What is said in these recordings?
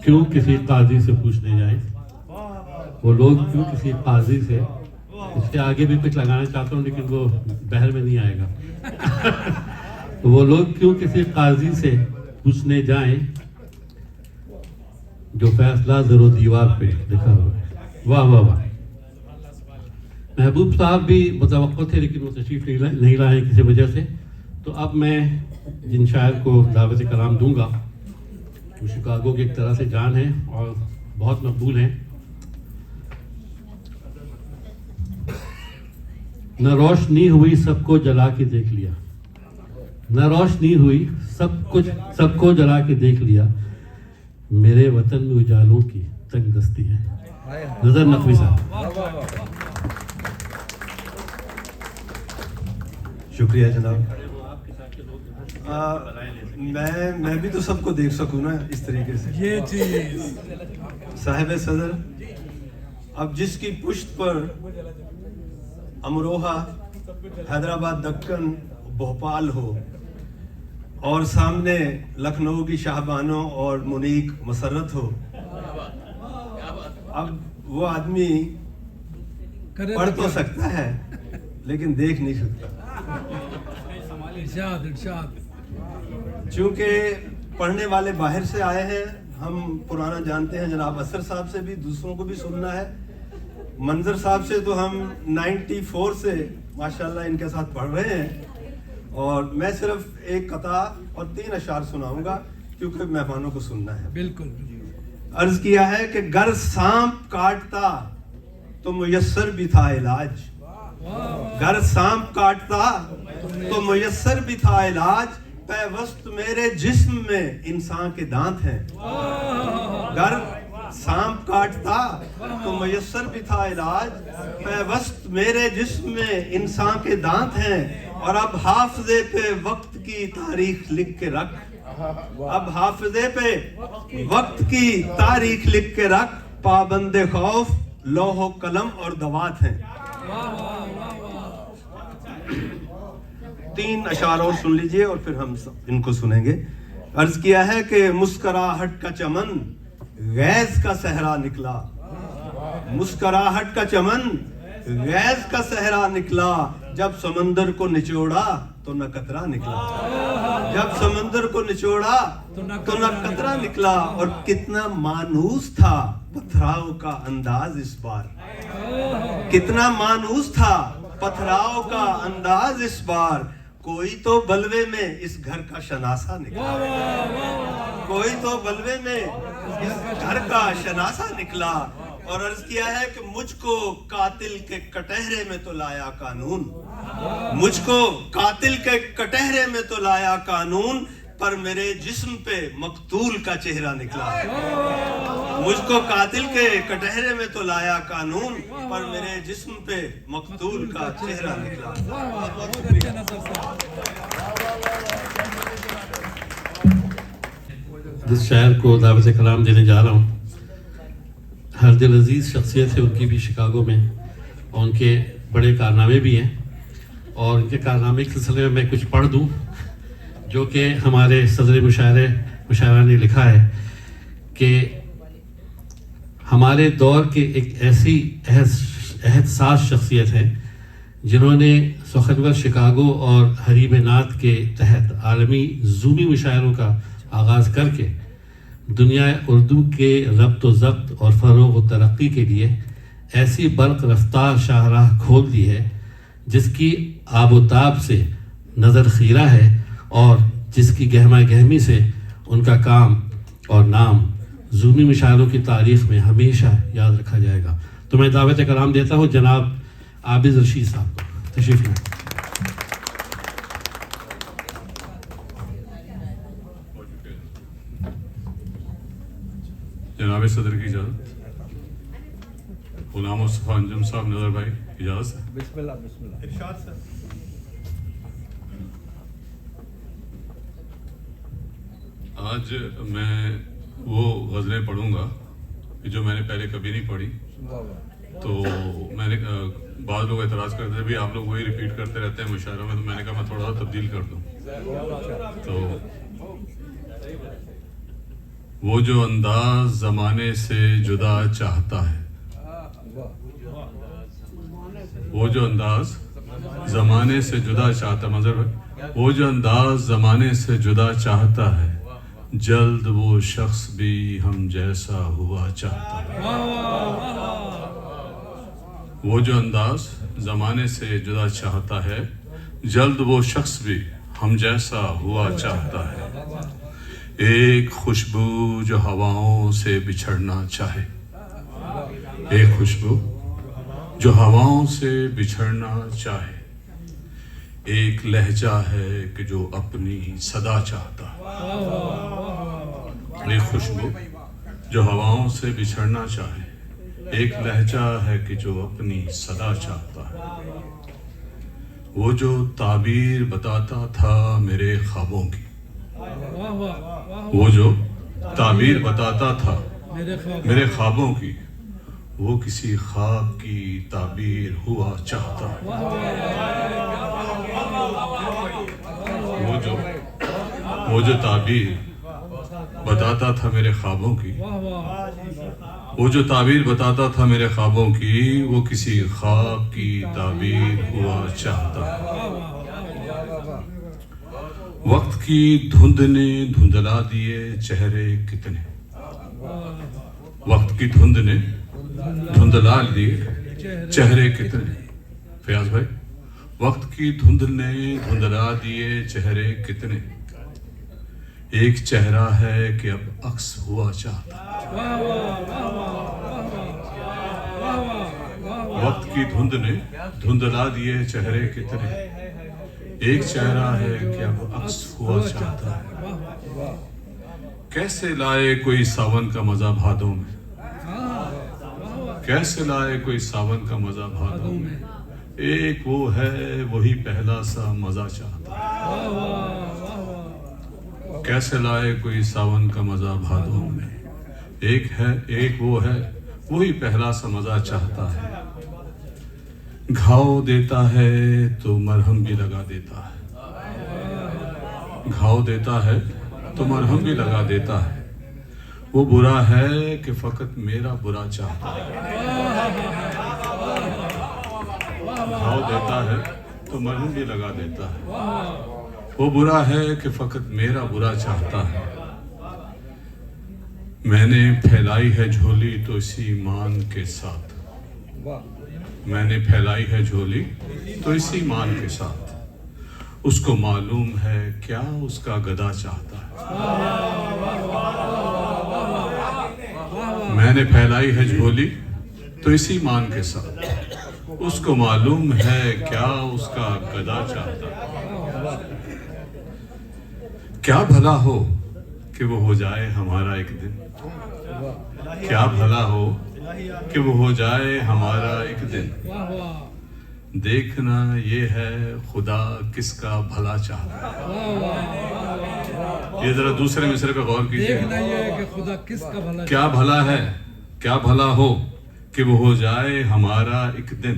क्यों किसी काजी से पूछने जाएं, वो लोग क्यों किसी काजी से, इसके आगे भी कुछ लगाना चाहता हूँ लेकिन वो बहर में नहीं आएगा। तो वो लोग क्यों किसी काजी से पूछने जाएं जो फैसला जरूर दीवार पे लिखा हुआ है। वाह वाह वाह। महबूब साहब भी मुतवक्किल थे लेकिन वो तशरीफ नहीं लाए किसी वजह से। तो अब मैं जिन शायर को दावत कलाम दूंगा वो शिकागो की एक तरह से जान है और बहुत मकबूल हैं। न रोशनी हुई सबको जला के देख लिया, न रोशनी हुई सबको जला के देख लिया, मेरे वतन में उजालों की तंग दस्ती है। नजर नकवी साहब। शुक्रिया जनाब। मैं भी तो सबको देख सकूं ना इस तरीके से, ये चीज साहिब सदर। अब जिसकी पुश्त पर अमरोहा, हैदराबाद, दक्कन, भोपाल हो और सामने लखनऊ की शाहबानो और मुनीक मसरत हो, अब वो आदमी पढ़ तो सकता है लेकिन देख नहीं सकता। इरशाद इरशाद। चूंकि पढ़ने वाले बाहर से आए हैं, हम पुराना जानते हैं, जनाब असर साहब से भी, दूसरों को भी सुनना है। मंजर साहब से तो हम 94 से माशाल्लाह इनके साथ पढ़ रहे हैं और मैं सिर्फ एक कता और 3 अशार सुनाऊंगा क्योंकि मेहमानों को सुनना है। बिल्कुल। अर्ज किया है कि गर सांप काटता तो मुयस्सर भी था इलाज, गर सांप काटता तो मुयस्सर भी था इलाज, पैवस्त मेरे जिस्म में इंसान के दांत हैं। गर सांप काटता तो मुयस्सर भी था इलाज, पैवस्त मेरे जिस्म में इंसान के दांत हैं। और अब हाफिजे पे वक्त की तारीख लिख के रख, अब हाफिजे पे वक्त की तारीख लिख के रख, पाबंदे खौफ लौह कलम और दवात हैं। 3 अशार और सुन लीजिए और फिर हम इनको सुनेंगे। अर्ज किया है कि मुस्कुराहट का चमन गैस का सहरा निकला, मुस्कुराहट का चमन गैस का सहरा निकला, जब समंदर को निचोड़ा तो न कतरा निकला, जब समंदर को निचोड़ा तो न कतरा निकला। और कितना मानूस था पथराव का अंदाज इस बार, कितना मानूस था पथराव का अंदाज इस बार, कोई तो बलवे में इस घर का शनासा निकला, कोई तो बलवे में इस घर का शनासा निकला। और अर्ज किया है कि मुझको कातिल के कटहरे में तो लाया कानून, मुझको कातिल के कटहरे में तो लाया कानून, पर मेरे जिस्म पे मकतूल का चेहरा निकला। मुझको कातिल के कटहरे में तो लाया कानून, पर मेरे जिस्म पे मकतूल का चेहरा निकला। जिस शायर को दावत कलाम देने जा रहा हूँ, हर दिल अजीज़ शख्सियत है उनकी भी शिकागो में, और उनके बड़े कारनामे भी हैं। और उनके कारनामे के सिलसिले में मैं कुछ पढ़ दूँ जो कि हमारे सदर मुशायरा ने लिखा है कि हमारे दौर के एक ऐसी एहसास शख्सियत है जिन्होंने सुखनवर शिकागो और हरीब नात के तहत आलमी ज़ूमी मुशायरों का आगाज़ करके दुनिया उर्दू के रब्त व ज़ब्त और फ़रोग़ व तरक्की के लिए ऐसी बर्क़ रफ्तार शाहराह खोल दी है जिसकी आबोताब से नज़र खीरा है और जिसकी गहमा गहमी से उनका काम और नाम ज़ूमी मुशायरों की तारीख़ में हमेशा याद रखा जाएगा। तो मैं दावत कलाम देता हूँ जनाब आबिद रशीद साहब को। तशरीफ़ लाएं। जनाब सदर की इजाज़त, गुलाम मुस्तफ़ा अंजुम साहब, नज़र भाई इजाज़त है। बिस्मिल्लाह बिस्मिल्लाह। इरशाद सर। आज मैं वो गज़लें पढ़ूंगा जो मैंने पहले कभी नहीं पढ़ी। तो मैंने बाद लोग एतराज़ करते थे भी आप लोग वही रिपीट करते रहते हैं मुशायरों में, तो मैंने कहा मैं थोड़ा सा तब्दील कर दूं। तो وہ جو انداز زمانے سے جدا چاہتا ہے، وہ جو انداز زمانے سے جدا چاہتا ہے، منظر بھائی، وہ جو انداز زمانے سے جدا چاہتا ہے، جلد وہ شخص بھی ہم جیسا ہوا چاہتا ہے۔ وہ جو انداز زمانے سے جدا چاہتا ہے، جلد وہ شخص بھی ہم جیسا ہوا چاہتا ہے۔ ایک خوشبو جو ہواؤں سے بچھڑنا چاہے، ایک خوشبو جو ہواؤں سے بچھڑنا چاہے، ایک لہجہ ہے کہ جو اپنی صدا چاہتا ہے۔ ایک خوشبو جو ہواؤں سے بچھڑنا چاہے، ایک لہجہ ہے کہ جو اپنی صدا چاہتا ہے۔ وہ جو تعبیر بتاتا تھا میرے خوابوں کی، وہ جو تعبیر بتاتا تھا میرے خوابوں کی، وہ کسی خواب کی تعبیر ہوا چاہتا ہے۔ وہ جو تعبیر بتاتا تھا میرے خوابوں کی، وہ جو تعبیر بتاتا تھا میرے خوابوں کی، وہ کسی خواب کی تعبیر ہوا چاہتا ہے۔ وقت کی دھند نے دھندلا دیے چہرے کتنے، وقت کی دھند نے دھندلا دیے چہرے کتنے، فیاض بھائی، وقت کی دھند نے دھندلا دیے چہرے کتنے، ایک چہرہ ہے کہ اب عکس ہوا چاہتا ہے۔ وقت کی دھند نے دھندلا دیے چہرے کتنے، ایک چہرہ ہے کہ اب عکس ہوا چاہتا ہے۔ کیسے لائے کوئی ساون کا مزہ بھادوں میں، کیسے لائے کوئی ساون کا مزہ بھادوں میں، ایک وہ ہے وہی پہلا سا مزہ چاہتا ہے۔ کیسے لائے کوئی ساون کا مزہ بھادوں میں، ایک وہ ہے وہی پہلا سا مزہ چاہتا ہے۔ گھاؤ دیتا ہے تو مرہم بھی لگا دیتا ہے، گھاؤ دیتا ہے تو مرہم بھی لگا دیتا ہے، وہ برا ہے کہ فقط میرا برا چاہتا ہے۔ گھاؤ دیتا ہے تو مرہم بھی لگا دیتا ہے، وہ برا ہے کہ فقط میرا برا چاہتا ہے۔ میں نے پھیلائی ہے جھولی تو اسی مان کے ساتھ، میں نے پھیلائی ہے جھولی تو اسی مان کے ساتھ، اس کو معلوم ہے کیا اس کا گدا چاہتا ہے۔ میں نے پھیلائی ہے جھولی تو اسی مان کے ساتھ، اس کو معلوم ہے کیا اس کا گدا چاہتا ہے۔ کیا بھلا ہو کہ وہ ہو جائے ہمارا ایک دن، کیا بھلا ہو کہ وہ ہو جائے ہمارا ایک دن، دیکھنا یہ ہے خدا کس کا بھلا چاہتا ہے۔ یہ ذرا دوسرے مصرے پہ غور کیجیے، دیکھنا یہ ہے کہ خدا کس کا بھلا، کیا بھلا ہے، کیا بھلا ہو کہ وہ ہو جائے ہمارا ایک دن،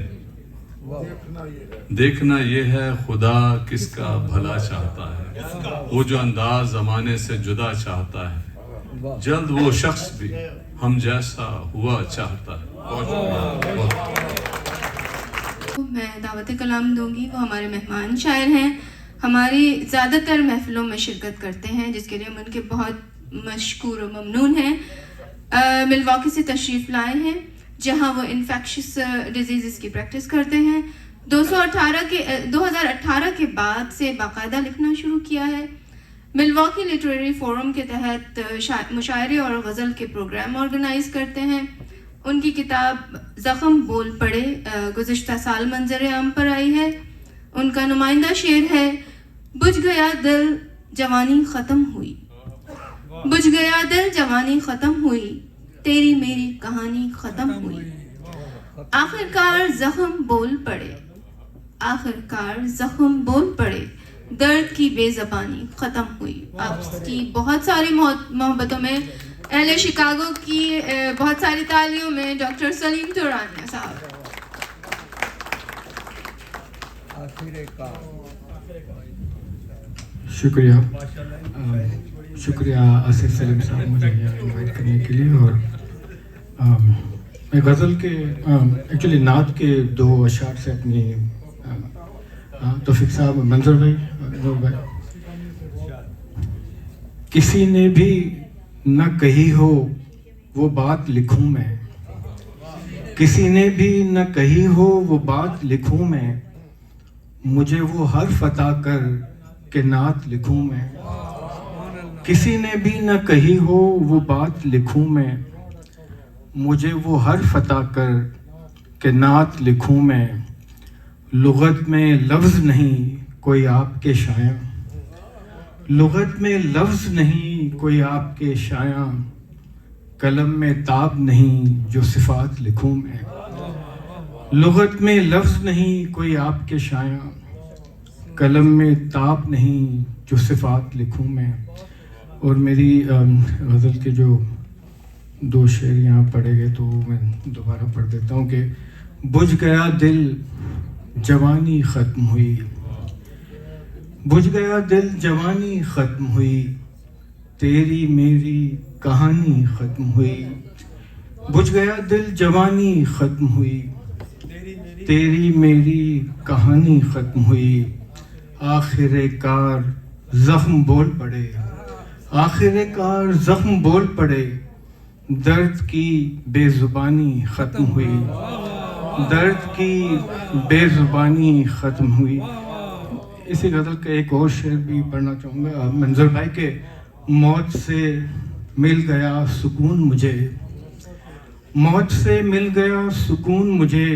دیکھنا یہ ہے خدا کس کا بھلا چاہتا ہے۔ وہ جو انداز زمانے سے جدا چاہتا ہے، جلد وہ شخص بھی ہم جیسا ہوا چاہتا ہے۔ میں دعوت کلام دوں گی، وہ ہمارے مہمان شاعر ہیں، ہماری زیادہ تر محفلوں میں شرکت کرتے ہیں، جس کے لیے ہم ان کے بہت مشکور و ممنون ہیں۔ ملواکی سے تشریف لائے ہیں، جہاں وہ انفیکشس ڈیزیزز کی پریکٹس کرتے ہیں۔ 2018 کے بعد سے باقاعدہ لکھنا شروع کیا ہے۔ ملواکی لٹریری فورم کے تحت مشاعرے اور غزل کے پروگرام آرگنائز کرتے ہیں۔ ان کی کتاب زخم بول پڑے گزشتہ سال منظر عام پر آئی ہے۔ ان کا نمائندہ شعر ہے، بجھ گیا دل جوانی ختم ہوئی، بجھ گیا دل جوانی ختم ہوئی، تیری میری کہانی ختم ہوئی، آخرکار زخم بول پڑے، آخرکار زخم بول پڑے، درد کی بے زبانی ختم ہوئی۔ آپ کی بہت ساری محبتوں میں، اہل شکاگو کی بہت ساری تالیوں میں ڈاکٹر سلیم تورانیہ صاحب۔ شکریہ۔ شکریہ آصف سلیم صاحب مجھے یہاں انوائٹ کرنے کے لیے. اور میں غزل کے ایکچولی نعت کے 2 اشعار سے اپنی توفیق صاحب منظر بھائی کسی نے بھی نہ کہی ہو وہ بات لکھوں میں, کسی نے بھی نہ کہی ہو وہ بات لکھوں میں, مجھے وہ حرف عطا کر کہ نعت لکھوں میں. کسی نے بھی نہ کہی ہو وہ بات لکھوں میں, مجھے وہ حرف عطا کر کہ نعت لکھوں میں. لغت میں لفظ نہیں کوئی آپ کے شایاں, لغت میں لفظ نہیں کوئی آپ کے شایاں, قلم میں تاب نہیں جو صفات لکھوں میں. لغت میں لفظ نہیں کوئی آپ کے شایاں, قلم میں تاب نہیں جو صفات لکھوں میں. اور میری غزل کے جو 2 شعر یہاں پڑھے گئے تو میں دوبارہ پڑھ دیتا ہوں کہ بجھ گیا دل جوانی ختم ہوئی, بجھ گیا دل جوانی ختم ہوئی, تیری میری کہانی ختم ہوئی. بجھ گیا دل جوانی ختم ہوئی, تیری میری کہانی ختم ہوئی. آخر کار زخم بول پڑے, آخر کار زخم بول پڑے, درد کی بے زبانی ختم ہوئی, درد کی بے زبانی ختم ہوئی. اسی غزل کا ایک اور شعر بھی پڑھنا چاہوں گا منظر بھائی کے موت سے مل گیا سکون مجھے, موت سے مل گیا سکون مجھے,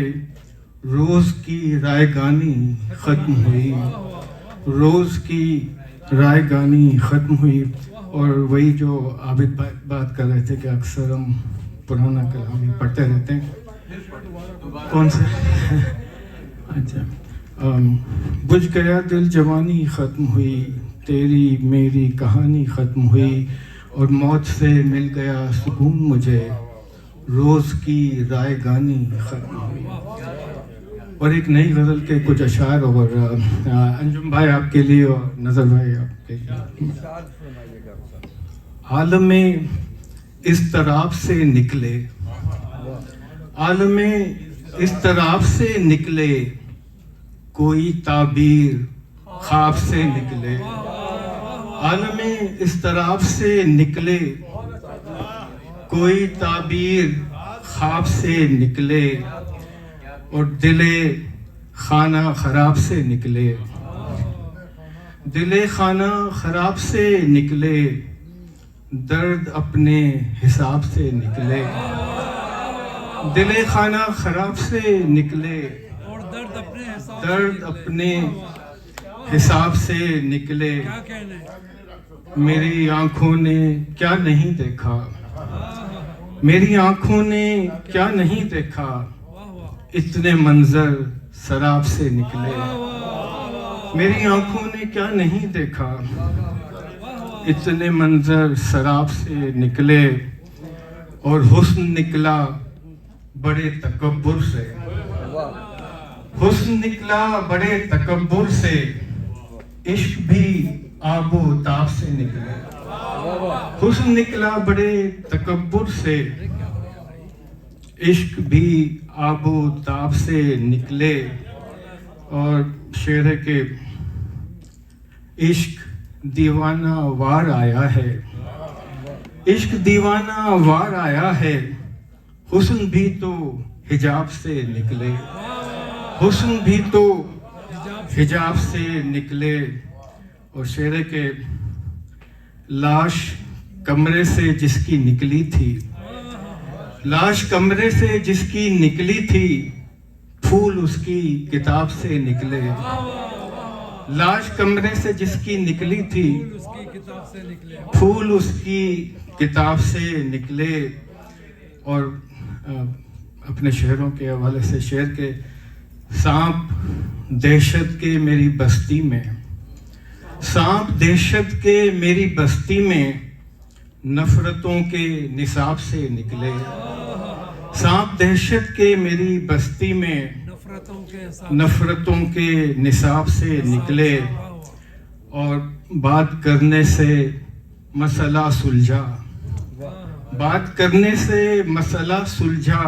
روز کی رائے گانی ختم ہوئی, روز کی رائے گانی ختم ہوئی. اور وہی جو عابد بات کر رہے تھے کہ اکثر ہم پرانا کلام ہی پڑھتے رہتے ہیں. کون سے اچھا بجھ گیا دل جوانی ختم ہوئی, تیری میری کہانی ختم ہوئی, اور موت سے مل گیا سکون مجھے, روز کی رائے گانی ختم ہوئی. اور ایک نئی غزل کے کچھ اشعار اور انجم بھائی آپ کے لیے اور نظر بھائی آپ کے لیے. عالم اضطراب سے نکلے, عالم اضطراب سے نکلے, کوئی تعبیر خواب سے نکلے. عالم اضطراب سے نکلے, کوئی تعبیر خواب سے نکلے, اور دل خانہ خراب سے نکلے, دل خانہ خراب سے نکلے, درد اپنے حساب سے نکلے. دل خانہ خراب سے نکلے, اور درد اپنے حساب سے نکلے. کیا کہنے, میری آنکھوں نے کیا نہیں دیکھا, میری آنکھوں نے کیا نہیں دیکھا, اتنے منظر سراب سے نکلے. میری آنکھوں نے کیا نہیں دیکھا, اتنے منظر سراب سے نکلے. اور حسن نکلا بڑے تکبر سے, حسن نکلا بڑے تکبر سے, عشق بھی آب و تاب سے نکلے. حسن نکلا بڑے تکبر سے, عشق بھی آب و تاب سے نکلے. اور شعر ہے کہ عشق دیوانہ وار آیا ہے, عشق دیوانہ وار آیا ہے, حسن بھی تو حجاب سے نکلے, حسن بھی تو حجاب سے نکلے. اور شعر ہے کہ لاش کمرے سے جس کی نکلی تھی, لاش کمرے سے جس کی نکلی تھی, پھول اس کی کتاب سے نکلے. لاش کمرے سے جس کی نکلی تھی, اس کی کتاب سے نکلے. پھول اس کی کتاب سے نکلے. اور اپنے شعروں کے حوالے سے شعر کے سانپ دہشت کے میری بستی میں, سانپ دہشت کے میری بستی میں, نفرتوں کے نصاب سے نکلے. سانپ دہشت کے میری بستی میں, نفرتوں کے نصاب سے نکلے. اور بات کرنے سے मसला सुलझा, बात करने से मसला सुलझा,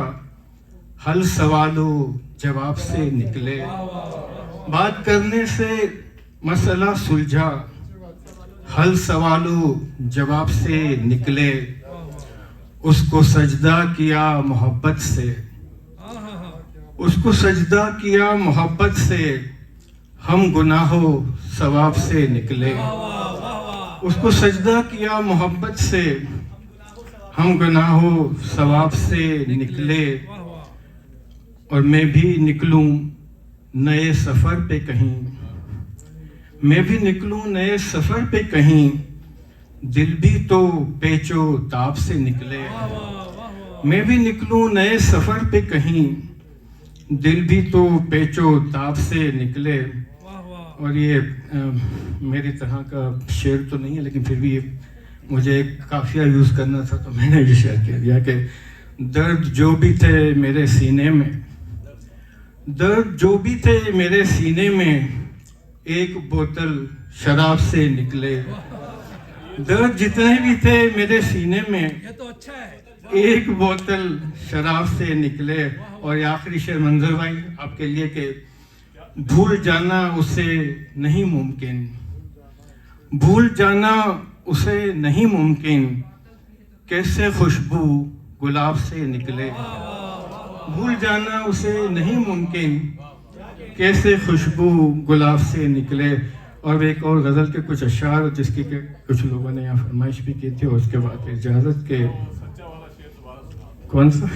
हल सवालों जवाब से निकले, बात करने से मसला सुलझा, हल सवालों जवाब से निकले, उसको सजदा किया मोहब्बत से, उसको सजदा किया मोहब्बत से, हम गुनाहों सवाब से निकले, उसको सजदा किया मोहब्बत से, हम गुनाहों सवाब से निकले, और मैं भी निकलूं नए सफ़र पे कहीं, मैं भी निकलूं नए सफ़र पे कहीं, दिल भी तो पेचो ताप से निकले, मैं भी निकलूं नए सफ़र पे कहीं, दिल भी तो पेचो ताप से निकले। और ये मेरी तरह का शेर तो नहीं है, लेकिन फिर भी मुझे एक काफिया यूज़ करना था, तो मैंने ये शेर कह दिया कि दर्द जो भी थे मेरे सीने में, दर्द जो भी थे मेरे सीने में, एक बोतल शराब से निकले, दर्द जितने भी थे मेरे सीने में, ये तो अच्छा है। एक बोतल शराब से निकले। और ये आखिरी शेर मंजर भाई आपके लिए कि भूल जाना उसे नहीं मुमकिन, भूल जाना उसे नहीं मुमकिन, कैसे खुशबू गुलाब से निकले, भूल जाना उसे नहीं मुमकिन, कैसे खुशबू गुलाब से निकले। और एक और गज़ल के कुछ अशार जिसकी के कुछ लोगों ने यहाँ फरमाइश भी की थी, और उसके बाद इजाज़त के कौन सा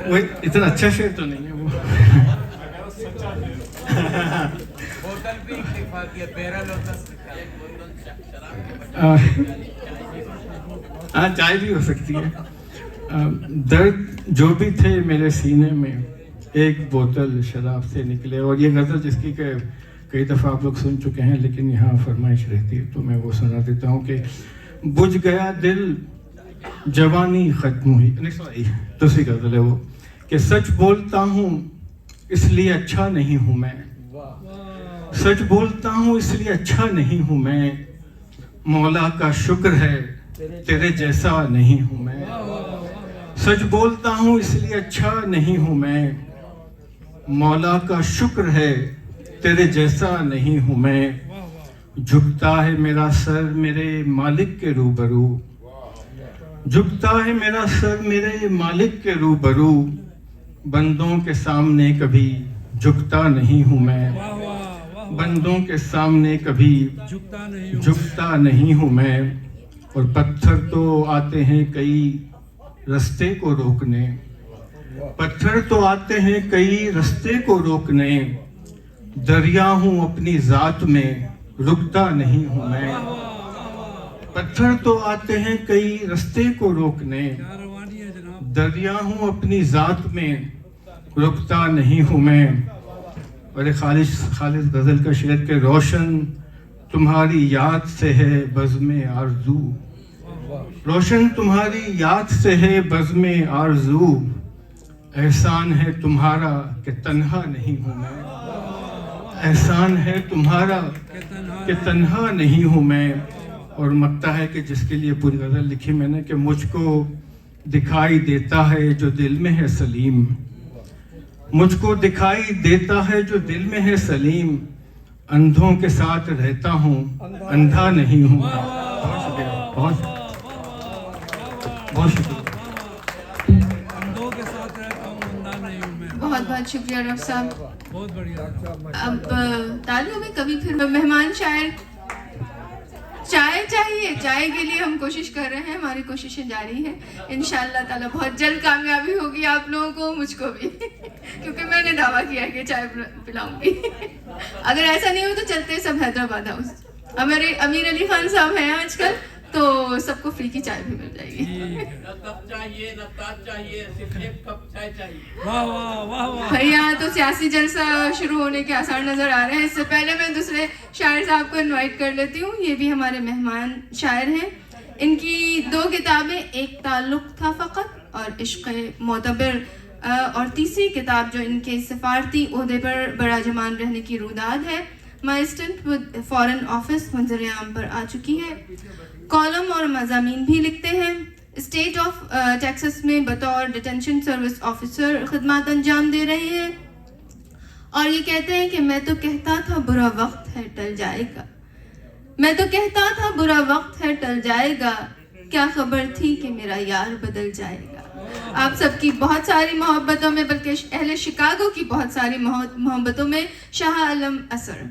वो इतना अच्छा शेर तो नहीं है वो। हाँ, चाय भी हो सकती है। दर्द जो भी थे मेरे सीने में, एक बोतल शराब से निकले। और ये गज़ल जिसकी के कई दफ़ा आप लोग सुन चुके हैं, लेकिन यहाँ फरमाइश रहती है तो मैं वो सुना देता हूँ कि बुझ गया दिल जवानी खत्म हुई, नहीं सॉरी दूसरी गज़ल है वो, कि सच बोलता हूँ इसलिए अच्छा नहीं हूँ मैं, सच बोलता हूँ इसलिए अच्छा नहीं हूँ मैं, मौला का शुक्र है तेरे जैसा नहीं हूँ मैं, सच बोलता हूँ इसलिए अच्छा नहीं हूँ मैं, मौला का शुक्र है तेरे जैसा नहीं हूँ मैं। झुकता है मेरा सर मेरे मालिक के रूबरू, झुकता है मेरा सर मेरे मालिक के रूबरू, बंदों के सामने कभी झुकता नहीं हूँ मैं, बंदों के सामने कभी झुकता नहीं हूँ मैं। और पत्थर तो आते हैं कई रास्ते को रोकने, पत्थर तो आते हैं कई रास्ते को रोकने, दरिया हूँ अपनी ज़ात में रुकता नहीं हूँ मैं, पत्थर तो आते हैं कई रास्ते को रोकने, दरिया हूँ अपनी ज़ात में रुकता नहीं हूँ मैं। और खालिद गज़ल का शेर के रोशन तुम्हारी याद से है बज़्म आरज़ू, रोशन तुम्हारी याद से है बज़्म आरज़ू, एहसान है तुम्हारा कि तन्हा नहीं हूँ मैं, एहसान है तुम्हारा कि तन्हा नहीं हूँ मैं। और मक्ता है कि जिसके लिए पूरी गज़ल लिखी मैंने कि मुझको दिखाई देता है जो दिल में है सलीम, मुझको दिखाई देता है जो दिल में है सलीम, अंधों के साथ रहता हूँ अंधा नहीं हूँ। बहुत शुक्रिया, बहुत शुक्रिया। अंधों के साथ रहता हूँ अंधा नहीं हूँ मैं। बहुत बहुत शुक्रिया डॉक्टर साहब। बहुत बढ़िया। अब तालियों में कभी फिर मेहमान शायर चाय चाहिए, चाय के लिए हम कोशिश कर रहे हैं, हमारी कोशिशें जारी हैं। इंशाअल्लाह ताला बहुत जल्द कामयाबी होगी आप लोगों को, मुझको भी क्योंकि मैंने दावा किया है कि चाय पिलाऊंगी। अगर ऐसा नहीं हो तो चलते सब हैदराबाद हाउस, हमारे अमीर अली खान साहब हैं आजकल, तो सबको फ्री की चाय भी मिल जाएगी। न कप चाहिए न ताज चाहिए, सिर्फ एक कप चाय चाहिए। वाह वाह वाह वाह। भैया तो सियासी जलसा शुरू होने के आसार नजर आ रहे हैं। इससे पहले मैं दूसरे शायर साहब को इनवाइट कर लेती हूँ, ये भी हमारे मेहमान शायर हैं। इनकी 2 किताबें, एक ताल्लुक था फ़कत और इश्क़ मोतबर, और तीसरी किताब जो इनके सिफारती ओहदे पर बराजमान रहने की रुदाद है, माई स्टंट विद फॉरेन ऑफिस मंजर आम पर आ चुकी है। कॉलम और मज़ामीन भी लिखते हैं। स्टेट ऑफ टेक्सास में बतौर डिटेंशन सर्विस ऑफिसर खिदमत अंजाम दे रहे हैं और ये कहते हैं कि मैं तो कहता था बुरा वक्त है टल जाएगा, मैं तो कहता था बुरा वक्त है टल जाएगा, क्या खबर थी कि मेरा यार बदल जाएगा। आप सबकी बहुत सारी मोहब्बतों में, बल्कि अहले शिकागो की बहुत सारी मोहब्बतों में, शाह आलम असर।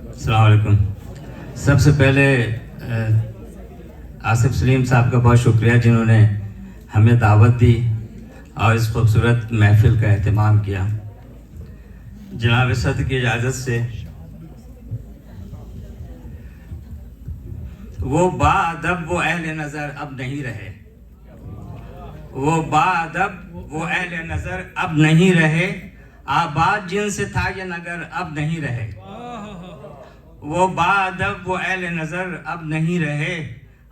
अस्सलाम वालेकुम। सबसे पहले आसिफ सलीम साहब का बहुत शुक्रिया जिन्होंने हमें दावत दी और इस खूबसूरत महफिल का एहतमाम किया। जनाब सदर की इजाज़त से वो बाअदब वो अहले नज़र अब नहीं रहे, वो बाअदब वो अहले नज़र अब नहीं रहे, आबाद जिनसे था ये नगर अब नहीं रहे। वो बाअदब वो अहले नज़र अब नहीं रहे,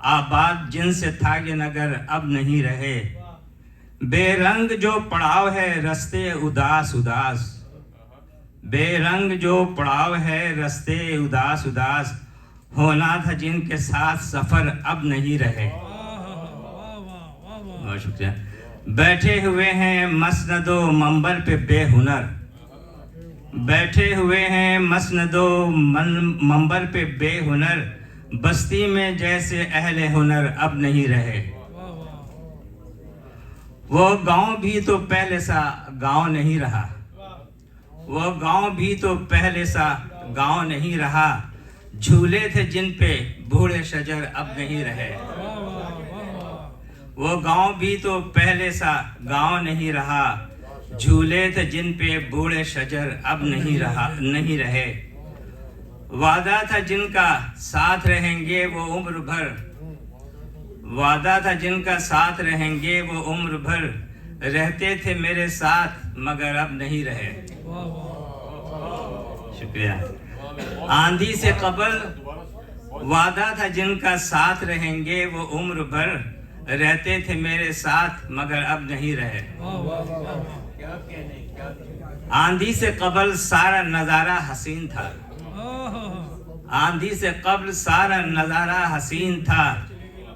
आबाद जिनसे था ये नगर अब नहीं रहे। बेरंग जो पड़ाव है रस्ते उदास उदास, बेरंग जो पड़ाव है रस्ते उदास उदास, होना था जिनके साथ सफ़र अब नहीं रहे। बहुत शुक्रिया। बैठे हुए हैं मसनदो मंबर पे बेहुनर, बैठे हुए हैं मसनदो मंबर पे बेहुनर, बस्ती में जैसे अहले हुनर अब नहीं रहे। वो गांव भी तो पहले सा गांव नहीं रहा, वो गांव भी तो पहले सा गांव नहीं रहा, झूले थे जिन पे बूढ़े शजर अब नहीं रहे। वो गांव भी तो पहले सा गांव नहीं रहा, झूले थे जिन पे बूढ़े शजर अब नहीं रहे। वादा था जिनका साथ रहेंगे वो उम्र भर, वादा था जिनका साथ रहेंगे वो उम्र भर, रहते थे मेरे साथ मगर अब नहीं रहे। शुक्रिया। आंधी से कबल वादा था जिनका साथ रहेंगे वो उम्र भर, रहते थे मेरे साथ मगर अब नहीं रहे। आंधी से कबल सारा नजारा हसीन था, आंधी से कबल सारा नजारा हसीन था,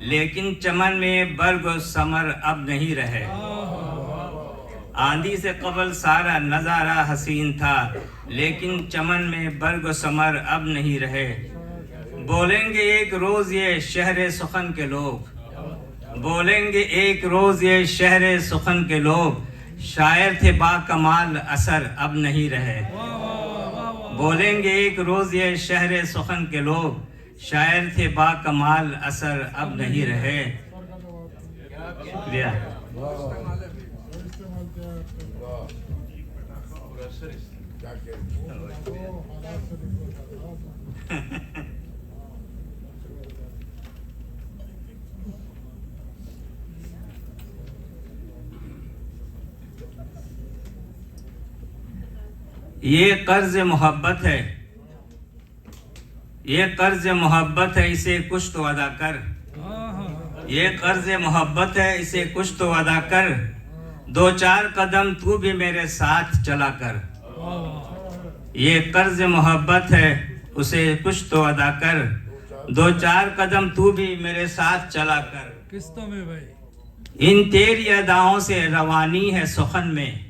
लेकिन चमन में बर्ग और समर अब नहीं रहे। आंधी से कबल सारा नजारा हसीन था, लेकिन चमन में बर्ग और समर अब नहीं रहे। बोलेंगे एक रोज ये शहरे सुखन के लोग, बोलेंगे एक रोज ये शहरे सुखन के लोग, शायर थे बाकमाल असर अब नहीं रहे। बोलेंगे एक रोज ये शहरे सुखन के लोग, शायर थे बाकमाल असर अब नहीं रहे। शुक्रिया। ये कर्ज मोहब्बत है, ये कर्ज मोहब्बत है, इसे कुछ तो अदा कर। ये कर्ज मोहब्बत है, इसे कुछ तो अदा कर, दो चार कदम तू भी मेरे साथ चला कर। ये कर्ज मोहब्बत है, उसे कुछ तो अदा कर, दो चार कदम तू भी मेरे साथ चला कर। किस्तों में भाई इन तेरी अदाओं से रवानी है सुखन में,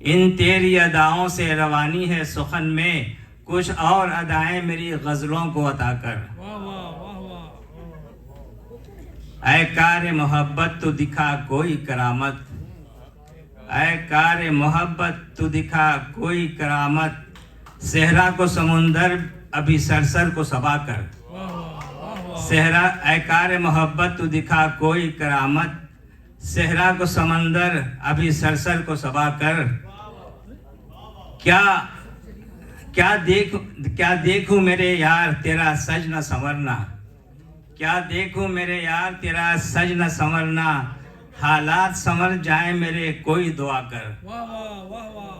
इन तेरी अदाओं से रवानी है सुखन में, कुछ और अदाएं मेरी गजलों को अता कर। वाह वाह वाह वाह। ऐ कार मोहब्बत तू दिखा कोई करामत, ऐ कार मोहब्बत तू दिखा कोई करामत, सहरा को समुंदर अभी सरसर को सबा कर। सहरा ऐ कार मोहब्बत तू दिखा कोई करामत, सहरा को समंदर अभी सरसर को सबा कर। क्या देखूं मेरे यार तेरा सजना संवरना, کیا دیکھوں میرے یار تیرا سج نہ سنورنا، حالات سنور جائیں میرے کوئی دعا کر۔ واہ واہ واہ واہ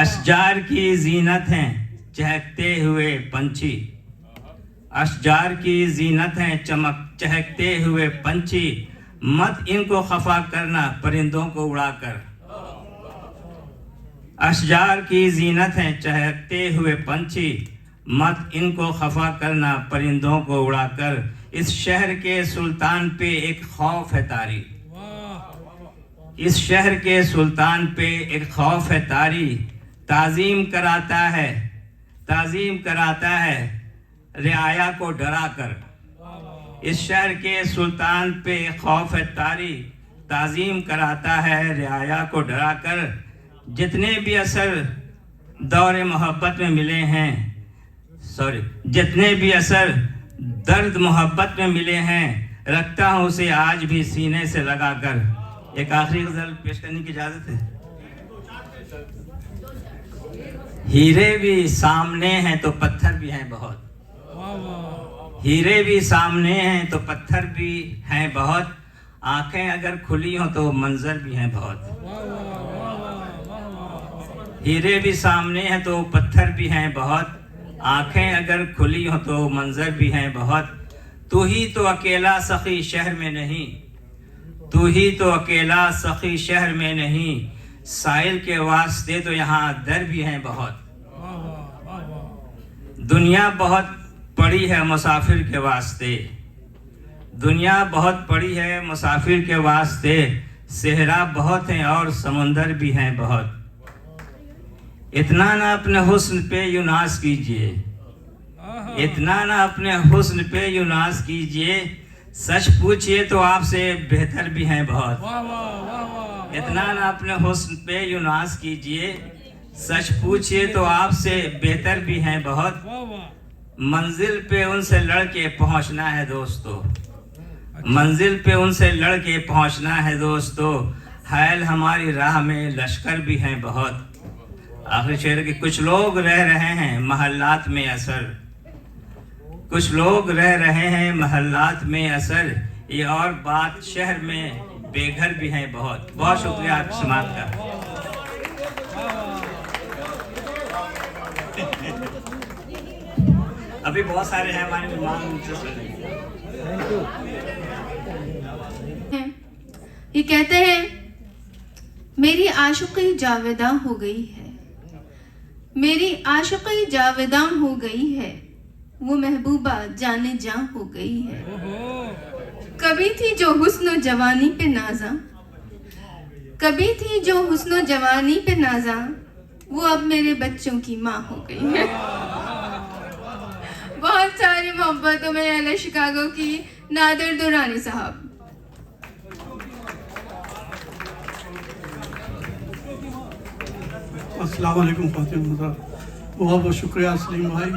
اشجار کی زینت ہیں چہکتے ہوئے پنچھی، اشجار کی زینت ہیں چہکتے ہوئے پنچھی، مت ان کو خفا کرنا پرندوں کو اڑا کر۔ اشجار کی زینت ہیں چہکتے ہوئے پنچھی، مت ان کو خفا کرنا پرندوں کو اڑا کر۔ اس شہر کے سلطان پہ ایک خوف ہے طاری، اس شہر کے سلطان پہ ایک خوف ہے طاری، تعظیم کراتا ہے رعایا کو ڈرا کر۔ اس شہر کے سلطان پہ ایک خوف ہے طاری، تعظیم کراتا ہے رعایا کو ڈرا کر۔ جتنے بھی اثر دور محبت میں ملے ہیں، جتنے بھی اثر درد محبت میں ملے ہیں، رکھتا ہوں اسے آج بھی سینے سے لگا کر۔ ایک آخری غزل پیش کرنے کی اجازت ہے؟ ہیرے بھی سامنے ہیں تو پتھر بھی ہیں بہت، ہیرے بھی سامنے ہیں تو پتھر بھی ہیں بہت، آنکھیں اگر کھلی ہوں تو منظر بھی ہیں بہت۔ ہیرے بھی سامنے ہیں تو پتھر بھی ہیں بہت، آنکھیں اگر کھلی ہوں تو منظر بھی ہیں بہت۔ تو ہی تو اکیلا سخی شہر میں نہیں، تو ہی تو اکیلا سخی شہر میں نہیں، سائل کے واسطے تو یہاں در بھی ہیں بہت۔ دنیا بہت پڑی ہے مسافر کے واسطے، دنیا بہت پڑی ہے مسافر کے واسطے، صحرا بہت ہیں اور سمندر بھی ہیں بہت۔ اتنا نہ اپنے حسن پہ یوں ناز کیجئے، اتنا نہ اپنے حسن پہ یوں ناز کیجئے، سچ پوچھئے تو آپ سے بہتر بھی ہیں بہت۔ اتنا نہ اپنے حسن پہ یوں ناز کیجئے، سچ پوچھئے تو آپ سے بہتر بھی ہیں بہت۔ منزل پہ ان سے لڑ کے پہنچنا ہے دوستو، منزل پہ ان سے لڑ کے پہنچنا ہے دوستو، حیل ہماری راہ میں لشکر بھی ہیں بہت۔ آخری شعر کہ کچھ لوگ رہ رہے ہیں محلات میں اثر، کچھ لوگ رہ رہے ہیں محلات میں اثر، یہ اور بات شہر میں بے گھر بھی ہیں بہت۔ بہت شکریہ آپ کی سماعت کا۔ ابھی بہت سارے ہیں ہمارے مہمان، یہ کہتے ہیں میری عاشقی جاویداں ہو گئی ہے، میری عاشقی جاویداں ہو گئی ہے، وہ محبوبہ جانے جاں ہو گئی ہے۔ کبھی تھی جو حسن و جوانی پہ نازاں، کبھی تھی جو حسن و جوانی پہ نازاں، وہ اب میرے بچوں کی ماں ہو گئی ہے۔ بہت ساری محبتوں میں اہل شکاگو کی نادر دورانی صاحب۔ السلام علیکم خواتین حضرات، بہت بہت شکریہ سلیم بھائی،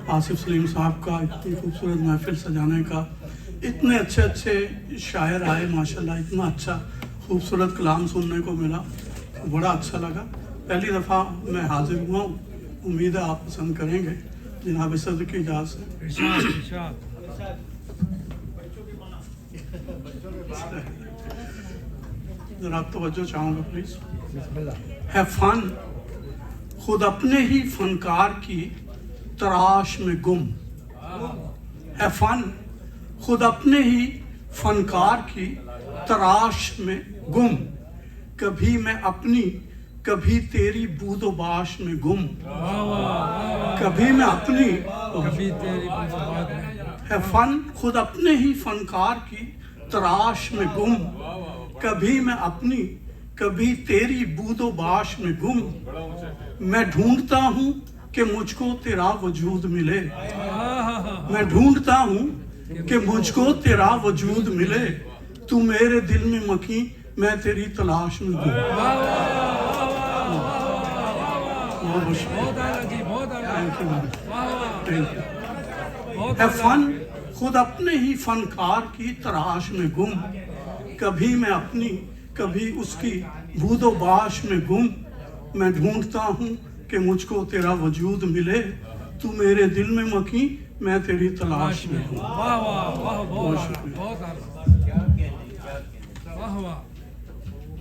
آصف سلیم صاحب کا اتنی خوبصورت محفل سجانے کا۔ اتنے اچھے اچھے شاعر آئے ماشاءاللہ، اتنا اچھا خوبصورت کلام سننے کو ملا، بڑا اچھا لگا۔ پہلی دفعہ میں حاضر ہوا ہوں، امید ہے آپ پسند کریں گے۔ جناب صدر کی اجازت سے ذرا توجہ چاہوں گا پلیز۔ ہے فن خود اپنے ہی فنکار کی تراش میں گم، ہے فن خود اپنے ہی فنکار کی تراش میں گم، کبھی میں اپنی کبھی تیری بود و باش میں گم، کبھی میں اپنی ہے فن خود اپنے ہی فنکار کی تراش میں گم، کبھی میں اپنی کبھی تیری بود و باش میں گم، میں ڈھونڈتا ہوں کہ مجھ کو تیرا وجود ملے، میں ڈھونڈتا ہوں کہ مجھ کو تیرا وجود ملے، تو میرے دل میں مکیں میں تیری تلاش میں گم۔ ہے فن خود اپنے ہی فنکار کی تلاش میں گم، کبھی میں اپنی کبھی اس کی بود و باش میں گم، میں ڈھونڈتا ہوں کہ مجھ کو تیرا وجود ملے، تو میرے دل میں مکیں मैं तेरी तलाश में हूँ। वाह वाह वाह बहुत बहुत शुक्रिया। बहुत आला वाह वाह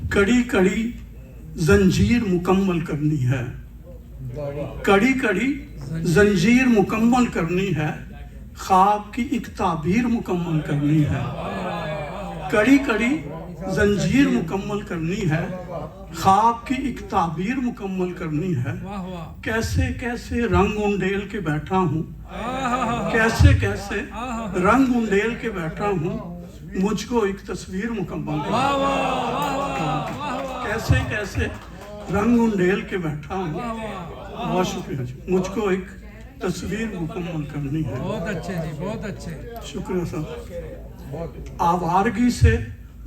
कड़ी कड़ी जंजीर मुकम्मल करनी है, कड़ी कड़ी जंजीर मुकम्मल करनी है, ख्वाब की एक ताबीर मुकम्मल करनी है। कड़ी कड़ी जंजीर मुकम्मल करनी है, ख्वाब की एक ताबीर मुकम्मल करनी है। वाह वाह कैसे कैसे रंग उंडेल के बैठा हूँ, आहा कैसे कैसे रंग उंडेल के बैठा हूँ, मुझको एक तस्वीर मुकम्मल करनी है। वाह वाह वाह वाह कैसे कैसे रंग उंडेल के बैठा हूँ। बहुत शुक्रिया जी, मुझको एक तस्वीर मुकम्मल करनी है। बहुत अच्छे जी बहुत अच्छे शुक्रिया साहब। आवारगी से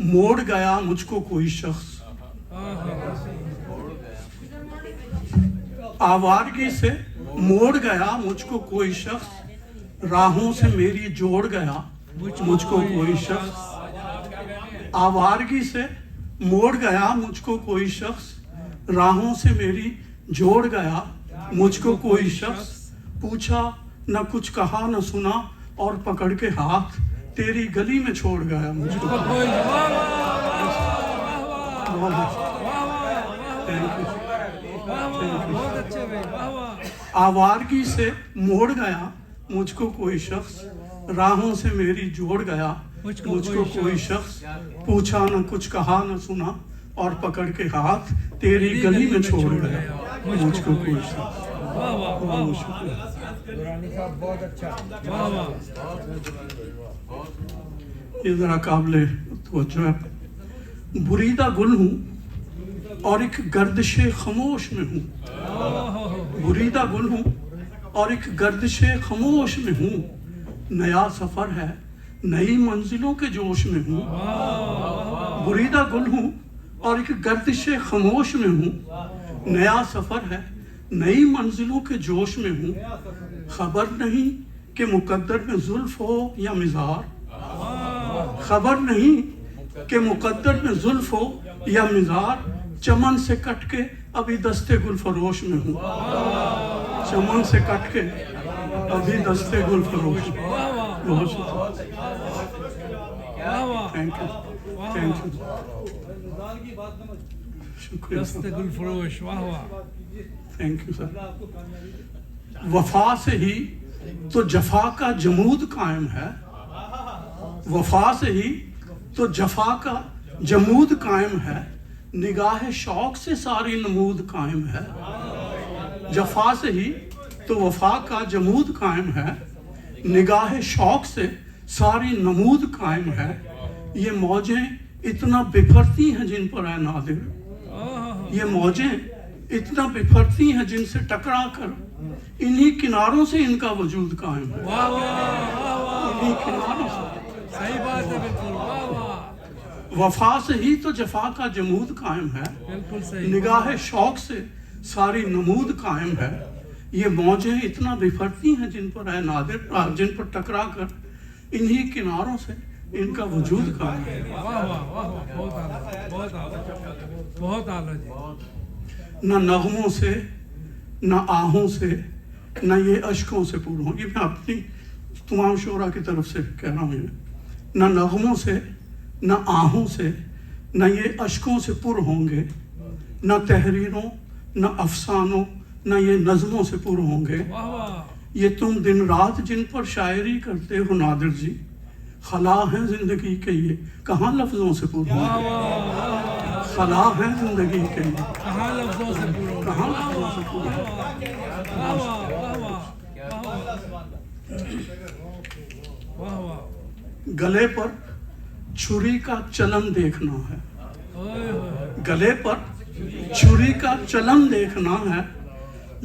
मोड़ गया मुझको कोई शख्स, आवारगी से मोड़ गया मुझको कोई शख्स, राहों से मेरी जोड़ गया मुझको कोई शख्स। आवारगी से मोड़ गया मुझको कोई शख्स, राहों से मेरी जोड़ गया मुझको कोई शख्स। पूछा न कुछ कहा न सुना और पकड़ के हाथ तेरी गली में छोड़ गया मुझको। कोई वाह वाह Thank you. बहुत अच्छे भाई वाह वाह आवारगी से मोड़ गया मुझको कोई शख्स, राहों से मेरी जोड़ गया मुझको कोई शख्स। पूछा न कुछ कहा न सुना और पकड़ के हाथ तेरी गली में छोड़ गया मुझको कोई शख्स। वाह वाह बहुत शुक्रिया। वाह वाह ये जरा काबिले तवज्जो है। बुरीदा गुल हूँ और एक गर्दिशे खामोश में हूँ, बुरीदा गुल हूँ और एक गर्दिशे खामोश में हूँ। नया सफर है नई मंजिलों के जोश में हूँ। बुरीदा गुल हूँ और एक गर्दिशे खामोश में हूँ। नया सफर है नई मंजिलों के जोश में हूँ। खबर नहीं कि मुकद्दर में जुल्फ हो या मिज़ार, खबर नहीं कि मुकद्दर में जुल्फ हो या मिज़ार। चमन से कट के अभी दस्ते गुल फरोश में हूँ, चमन से कट के अभी दस्ते गुल फरोश में। बहुत वाह वाह थैंक यू, थैंक यू, शुक्रिया दस्त सर, गुल फरोश वाह वाह थैंक यू सर। वफा से ही तो जफा का जमूद कायम है, वफा से ही तो जफा का जमूद कायम है। निगाह शौक से सारी नमूद कायम है। जफा से ही तो वफा का जमूद कायम है। निगाह शौक से सारी नमूद कायम है। ये मौजें इतना बिफरती हैं जिन पर है नादिर, ये मौजें इतना बिफरती हैं जिनसे टकरा कर इन्हीं किनारों से इनका वजूद कायम है। वाह वाह वाह इन्हीं किनारों से। सही बात है बिल्कुल वाह वाह वफा से ही तो जफा का जमूद कायम है। बिल्कुल सही निगाह शौक से सारी नमूद कायम है। ये मौजें इतना बिफरती हैं जिन पर है नादिर, जिन पर टकरा कर इन्हीं किनारों से इनका वजूद कायम है। वाह वाह वाह वाह बहुत आला बहुत आला बहुत आला जी न नगमों से न आहों से न ये अश्कों से पूरा हूँ। ये मैं अपनी तमाम शोरा की तरफ से कह रहा हूँ। न नगमों से न आहों से न ये अश्कों से पुर होंगे, न तहरीरों न अफसानों न ये नज़मों से पुर होंगे। वाह वाह ये तुम दिन रात जिन पर शायरी करते हो नादिर जी, खला है जिंदगी के ये कहाँ लफ्जों से पुर वाह होंगे। वाह खला है जिंदगी के ये कहाँ लफ्जों से पूरा कहाँ लफ्जों से पुर होंगे। वाह वाह वाह वाह वाह वाह गले पर छुरी का चलन देखना है, ओए होए गले पर छुरी का चलन देखना है।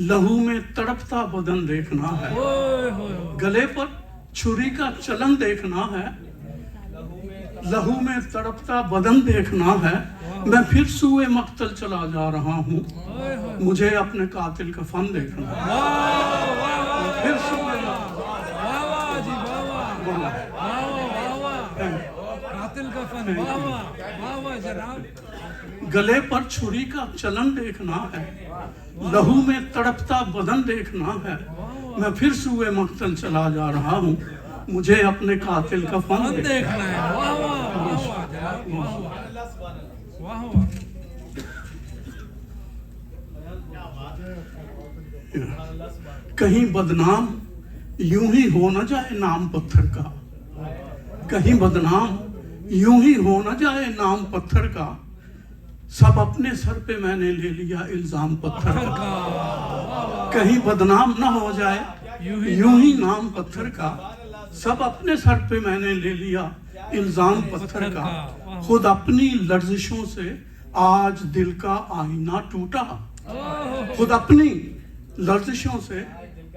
लहू में तड़पता बदन देखना है। ओए होए गले पर छुरी का चलन देखना है। लहू में तड़पता बदन देखना है। मैं फिर सूए मक्तल चला जा रहा हूँ, मुझे अपने कातिल का फन देखना है। फिर सूए वाह वाह जी वाह वाह वाह वाह वाह कातिल का फन वाह वाह वाह वाह जनाब गले पर छुरी का चलन देखना है। लहू में तड़पता बदन देखना है। मैं फिर सूए मक्तल चला जा रहा हूँ, मुझे अपने कातिल का फन फन देखना देखना है। वाह वाह वाह वाह जनाब, वाह वाह वाह वाह। कहीं बदनाम यूं ही हो न जाए नाम पत्थर का, कहीं बदनाम यूं ही हो न जाए नाम पत्थर का, सब अपने सर पे मैंने ले लिया इल्जाम पत्थर का। कहीं बदनाम न हो जाए यूं ही नाम पत्थर का, सब अपने सर पे मैंने ले लिया इल्जाम पत्थर का। खुद अपनी लर्जिशों से आज दिल का आईना टूटा, खुद अपनी लर्जिशों से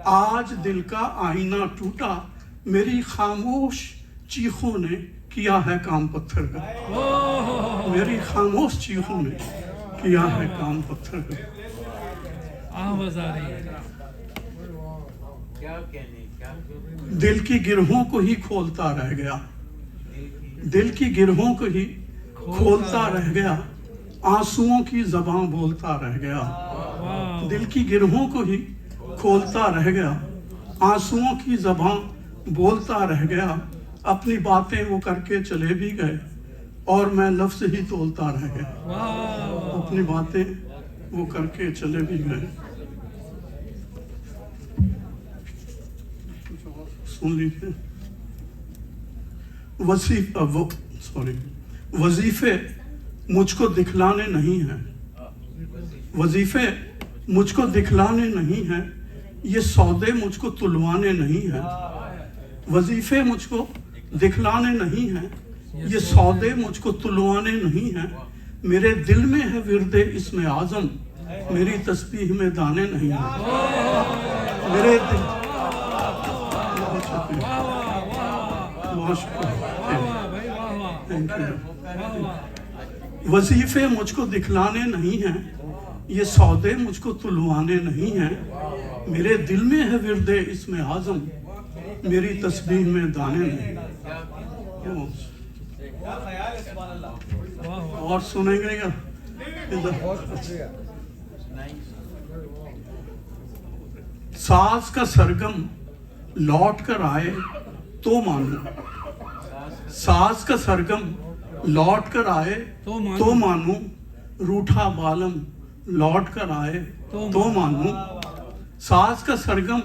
आज दिल का आईना टूटा, मेरी खामोश चीखों ने किया है काम पत्थर का, मेरी खामोश चीखों ने किया है काम पत्थर का। आवाज आ रही है। दिल की गिरहों को ही खोलता रह गया, दिल की गिरहों को ही खोलता रह गया, आंसुओं की ज़बां बोलता रह गया। दिल की गिरहों को ही खोलता रह गया, आंसुओं की ज़बां बोलता रह गया, अपनी बातें वो करके चले भी गए और मैं लफ्ज़ ही तोलता रह गया। अपनी बातें वो करके चले भी गए। सुन लीजिए, वजीफे मुझको दिखलाने नहीं हैं, वजीफे मुझको दिखलाने नहीं हैं, ये सौदे मुझको तुलवाने नहीं हैं। वजीफे मुझको दिखलाने नहीं हैं, ये सौदे मुझको तुलवाने नहीं हैं। मेरे दिल में है विरदे इसमें आज़म, मेरी तस्बीह में दाने नहीं हैं। मेरे दिल वजीफे मुझको दिखलाने नहीं हैं, ये सौदे मुझको तुलवाने नहीं हैं। मेरे दिल में है विरदे इसमें आज़म, मेरी तस्बीह में दाने नहीं। और सुनेंगे क्या? साज का सरगम लौट कर आए तो मानूं, साज का सरगम लौट कर आए तो मानूं, रूठा बालम लौट कर आए तो मानूं। साज का सरगम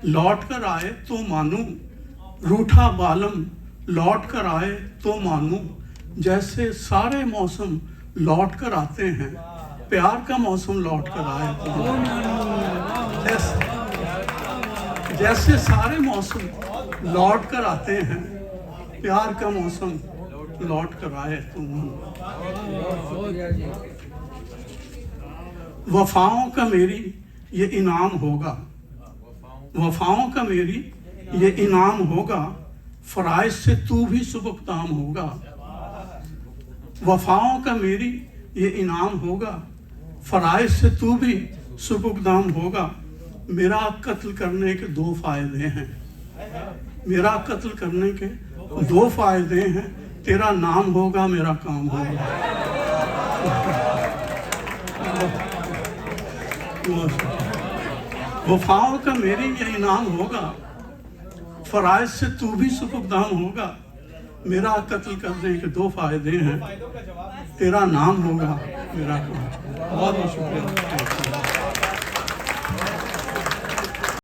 लौट कर आए तो मानूं, रूठा बालम लौट कर आए तो मानूं। जैसे सारे मौसम लौट कर आते हैं, प्यार का मौसम लौट कर आए तो मानूं। जैसे सारे मौसम लौट कर आते हैं, प्यार का मौसम लौट कर आए तो मानूं। वफाओं का मेरी ये इनाम होगा, वफाओं का मेरी ये इनाम होगा, फराइज से तू भी सुबकदाम होगा। वफाओं का मेरी ये इनाम होगा, फराइज से तू भी सुबकदाम होगा। मेरा कत्ल करने के दो फायदे हैं, मेरा कत्ल करने के दो फायदे हैं, तेरा नाम होगा मेरा काम होगा। वफाओं का मेरी ये इनाम होगा, फराइज से तू भी सुबकदाम होगा। मेरा कत्ल करने के दो फायदे हैं, तेरा नाम होगा मेरा काम। बहुत बहुत शुक्रिया।